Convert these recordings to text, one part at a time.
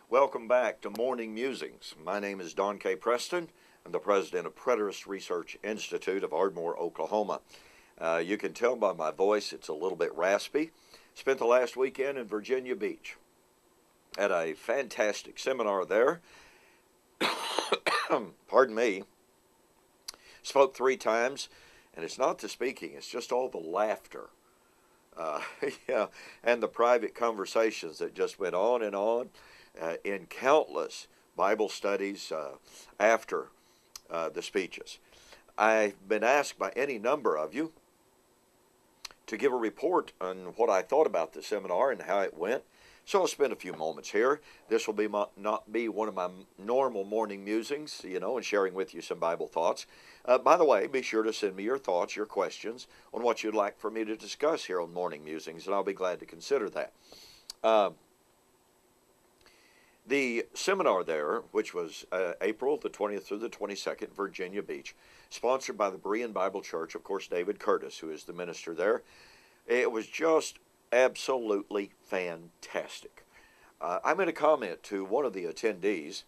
Welcome back to Morning Musings. My name is Don K. Preston. I'm the president of Preterist Research Institute of Ardmore, Oklahoma. You can tell by my voice it's a little bit raspy. Spent the last weekend in Virginia Beach. Had a fantastic seminar there. Pardon me. Spoke 3 times, and it's not the speaking, it's just all the laughter. Yeah, and the private conversations that just went on and on. In countless Bible studies after the speeches. I've been asked by any number of you to give a report on what I thought about the seminar and how it went. So I'll spend a few moments here. This will be not be one of my normal morning musings, and sharing with you some Bible thoughts. By the way, be sure to send me your thoughts, your questions on what you'd like for me to discuss here on Morning Musings, and I'll be glad to consider that. The seminar there, which was April the 20th through the 22nd, Virginia Beach, sponsored by the Berean Bible Church, of course, David Curtis, who is the minister there. It was just absolutely fantastic. I made a comment to one of the attendees.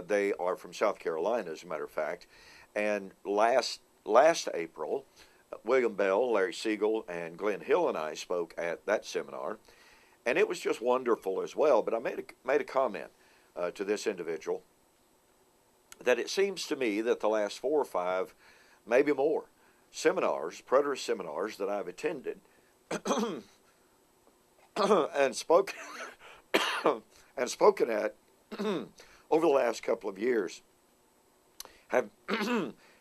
They are from South Carolina, as a matter of fact. And last April, William Bell, Larry Siegel, and Glenn Hill and I spoke at that seminar. And it was just wonderful as well. But I made a comment to this individual that it seems to me that the last 4 or 5, maybe more, seminars, preterist seminars that I've attended and spoken at over the last couple of years have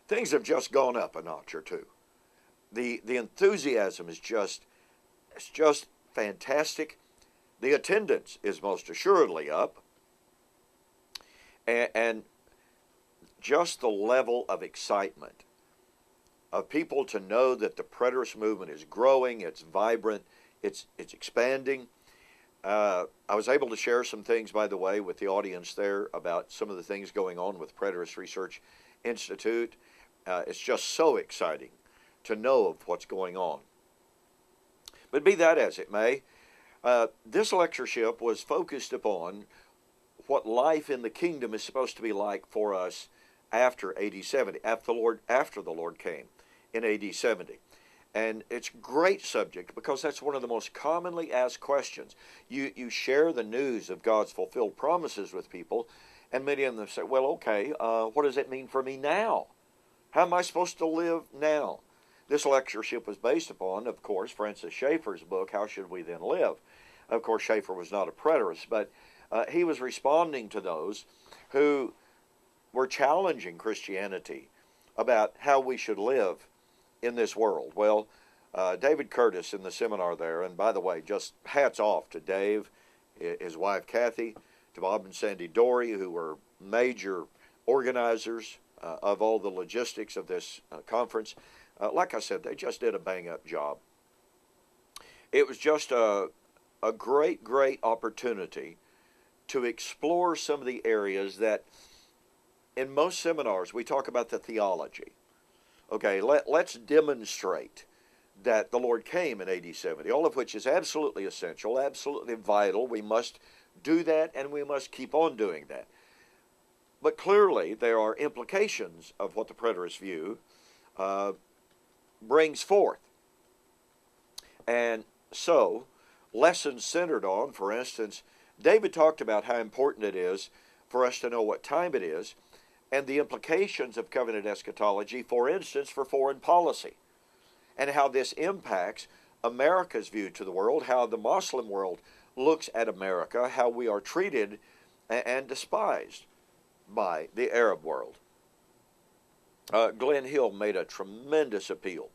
things have just gone up a notch or two. The enthusiasm is just fantastic. The attendance is most assuredly up, and just the level of excitement of people to know that the preterist movement is growing, it's vibrant, it's expanding. I was able to share some things, by the way, with the audience there about some of the things going on with Preterist Research Institute. It's just so exciting to know of what's going on. But be that as it may, this lectureship was focused upon what life in the kingdom is supposed to be like for us after AD 70, after the Lord came in AD 70. And it's a great subject because that's one of the most commonly asked questions. You share the news of God's fulfilled promises with people, and many of them say, well, okay, what does it mean for me now? How am I supposed to live now? This lectureship was based upon, of course, Francis Schaeffer's book, How Should We Then Live? Of course, Schaeffer was not a preterist, but he was responding to those who were challenging Christianity about how we should live in this world. Well, David Curtis in the seminar there, and by the way, just hats off to Dave, his wife Kathy, to Bob and Sandy Dory, who were major organizers of all the logistics of this conference. Like I said, they just did a bang-up job. It was just a great opportunity to explore some of the areas that in most seminars we talk about the theology. Okay, let's demonstrate that the Lord came in AD 70, all of which is absolutely essential, absolutely vital. We must do that, and we must keep on doing that. But clearly there are implications of what the preterist view brings forth. And so, lessons centered on, for instance, David talked about how important it is for us to know what time it is, and the implications of covenant eschatology, for instance, for foreign policy, and how this impacts America's view to the world, how the Muslim world looks at America, how we are treated and despised by the Arab world. Glenn Hill made a tremendous appeal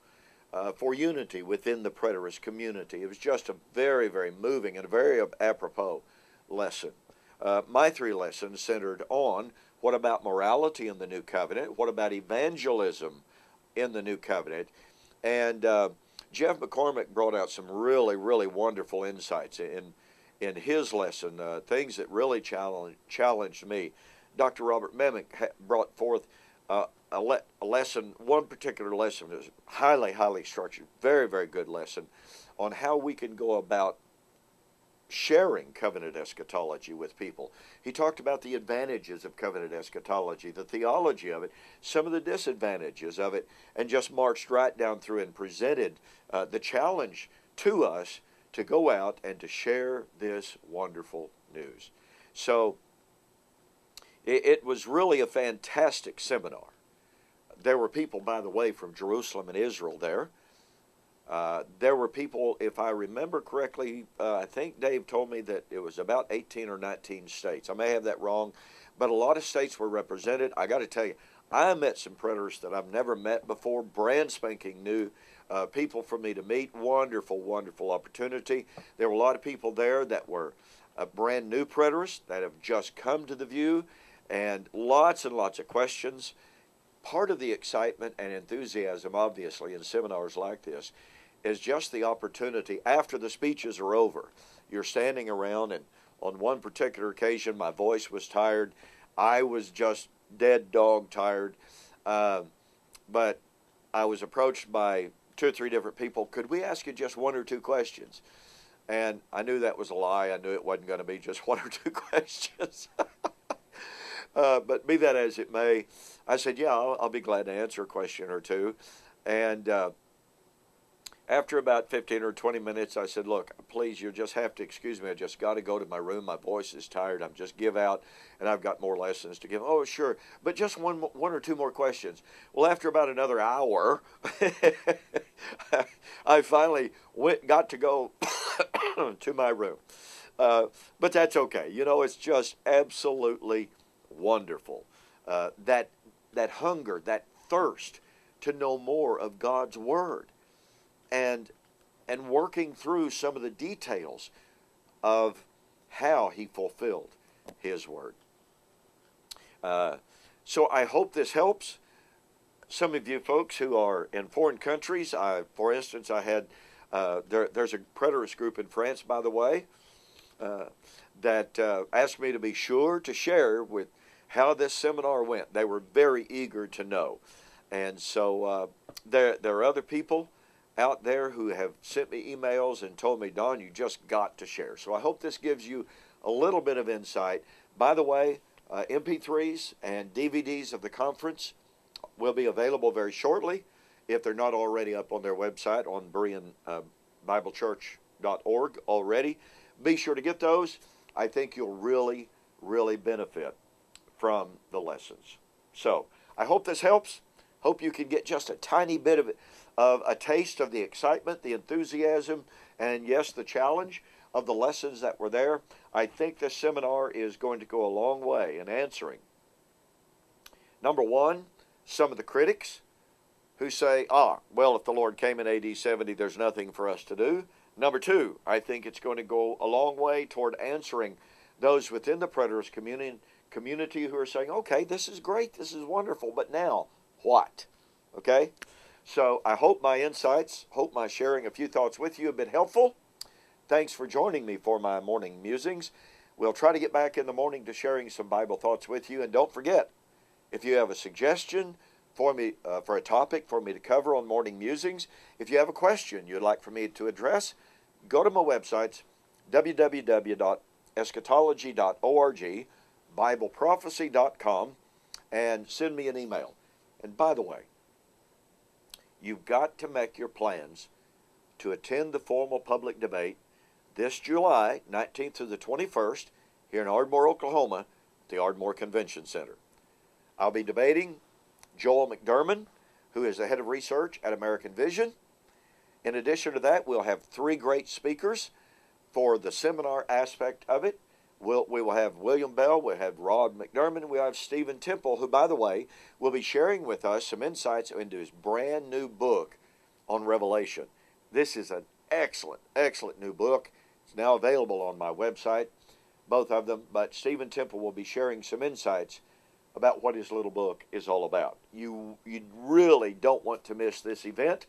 for unity within the preterist community. It was just a very moving and a very apropos lesson. My 3 lessons centered on what about morality in the New Covenant, what about evangelism in the New Covenant, and Jeff McCormick brought out some really wonderful insights in his lesson, things that really challenged me. Dr. Robert Memick brought forth a lesson, one particular lesson that was highly structured, very good lesson on how we can go about sharing covenant eschatology with people. He talked about the advantages of covenant eschatology, the theology of it, some of the disadvantages of it, and just marched right down through and presented the challenge to us to go out and to share this wonderful news. So it was really a fantastic seminar. There were people, by the way, from Jerusalem and Israel there. There were people, if I remember correctly, I think Dave told me that it was about 18 or 19 states. I may have that wrong, but a lot of states were represented. I got to tell you, I met some preterists that I've never met before, brand spanking new people for me to meet. Wonderful, wonderful opportunity. There were a lot of people there that were brand new preterists that have just come to the view, and lots of questions. Part of the excitement and enthusiasm, obviously, in seminars like this is just the opportunity after the speeches are over. You're standing around, and on one particular occasion, my voice was tired. I was just dead dog tired. But I was approached by 2 or 3 different people. Could we ask you just 1 or 2 questions? And I knew that was a lie. I knew it wasn't going to be just 1 or 2 questions. But be that as it may, I said, yeah, I'll be glad to answer a question or two. And after about 15 or 20 minutes, I said, look, please, you'll just have to excuse me. I just got to go to my room. My voice is tired. I'm just give out, and I've got more lessons to give. Oh, sure. But just one or two more questions. Well, after about another hour, I finally got to go to my room. But that's okay. You know, it's just absolutely wonderful. That hunger, that thirst to know more of God's Word, and working through some of the details of how He fulfilled His Word. So I hope this helps. Some of you folks who are in foreign countries, for instance, I had there's a preterist group in France, by the way, that asked me to be sure to share with how this seminar went. They were very eager to know. And so there are other people out there who have sent me emails and told me, Don, you just got to share. So I hope this gives you a little bit of insight. By the way, MP3s and DVDs of the conference will be available very shortly, if they're not already up on their website on BereanBibleChurch.org already. Be sure to get those. I think you'll really, really benefit from the lessons. So I hope this helps. Hope you can get just a tiny bit of a taste of the excitement, the enthusiasm, and yes, the challenge of the lessons that were there. I think this seminar is going to go a long way in answering, number one, some of the critics who say, well, if the Lord came in AD 70, there's nothing for us to do. Number two, I think it's going to go a long way toward answering those within the preterist community who are saying, okay, this is great, this is wonderful, but now what? Okay? So I hope my insights, hope my sharing a few thoughts with you have been helpful. Thanks for joining me for my morning musings. We'll try to get back in the morning to sharing some Bible thoughts with you. And don't forget, if you have a suggestion for me for a topic for me to cover on morning musings, if you have a question you'd like for me to address, go to my websites, www.eschatology.org, BibleProphecy.com, and send me an email. And by the way, you've got to make your plans to attend the formal public debate this July 19th through the 21st here in Ardmore, Oklahoma, at the Ardmore Convention Center. I'll be debating Joel McDermott, who is the head of research at American Vision. In addition to that, we'll have 3 great speakers for the seminar aspect of it. We will have William Bell, we'll have Rod McDermott, and we'll have Stephen Temple, who, by the way, will be sharing with us some insights into his brand new book on Revelation. This is an excellent, excellent new book. It's now available on my website, both of them, but Stephen Temple will be sharing some insights about what his little book is all about. You really don't want to miss this event.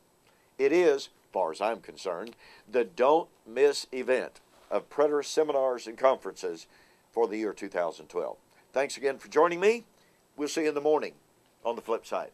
It is, as far as I'm concerned, the don't miss event of preterist seminars and conferences for the year 2012. Thanks again for joining me. We'll see you in the morning on the flip side.